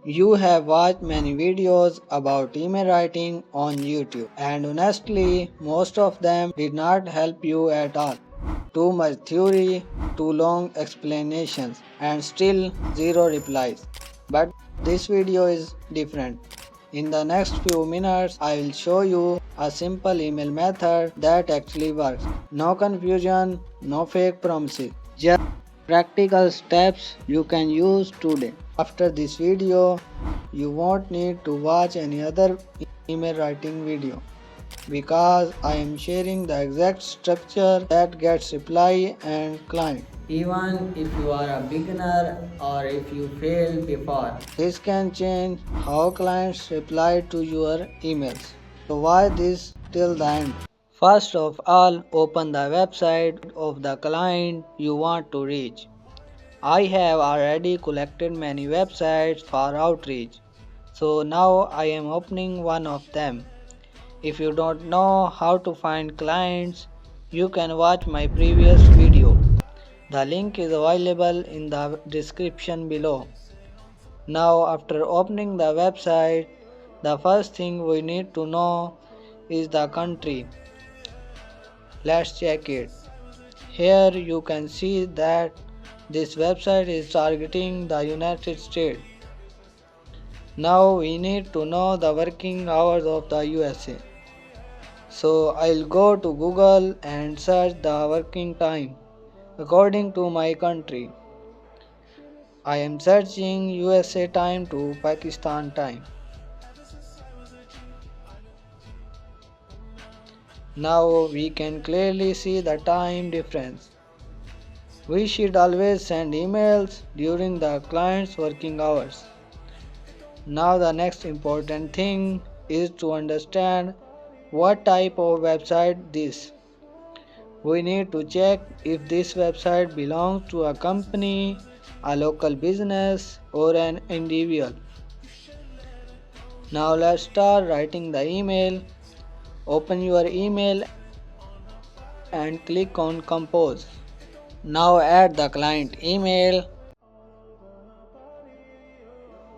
You have watched many videos about email writing on YouTube, and honestly, most of them did not help you at all. Too much theory, too long explanations, and still zero replies. But this video is different. In the next few minutes, I will show you a simple email method that actually works. No confusion, no fake promises. Just practical steps you can use today. After this video, you won't need to watch any other email writing video because I am sharing the exact structure that gets reply and client. Even if you are a beginner or if you failed before, this can change how clients reply to your emails. So why this till the end? First of all, open the website of the client you want to reach. I have already collected many websites for outreach, so now I am opening one of them. If you don't know how to find clients, you can watch my previous video. The link is available in the description below. Now, after opening the website, the first thing we need to know is the country. Let's check it. Here you can see that this website is targeting the United States. Now we need to know the working hours of the USA. So I'll go to Google and search the working time according to my country. I am searching USA time to Pakistan time. Now we can clearly see the time difference. We should always send emails during the client's working hours. Now the next important thing is to understand what type of website this. We need to check if this website belongs to a company, a local business, or an individual. Now let's start writing the email. Open your email and click on Compose. Now add the client email.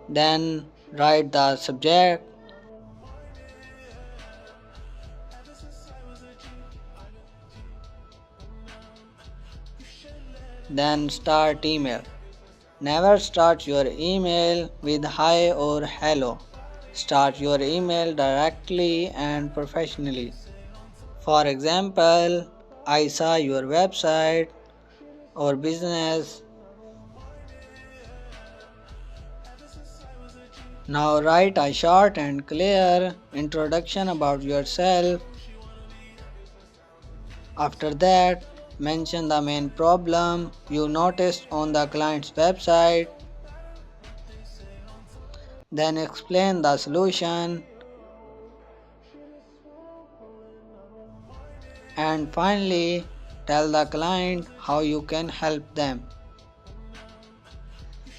Then write the subject. Then start email. Never start your email with hi or hello. Start your email directly and professionally. For example, I saw your website or business. Now write a short and clear introduction about yourself. After that, mention the main problem you noticed on the client's website. Then explain the solution. And finally, tell the client how you can help them.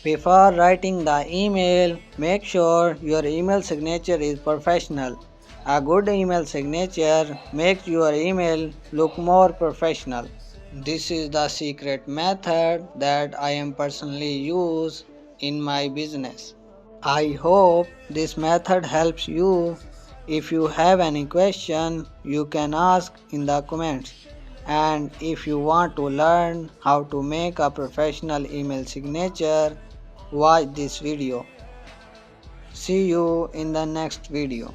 Before writing the email, make sure your email signature is professional. A good email signature makes your email look more professional. This is the secret method that I am personally use in my business. I hope this method helps you. If you have any question, you can ask in the comments. And if you want to learn how to make a professional email signature, watch this video. See you in the next video.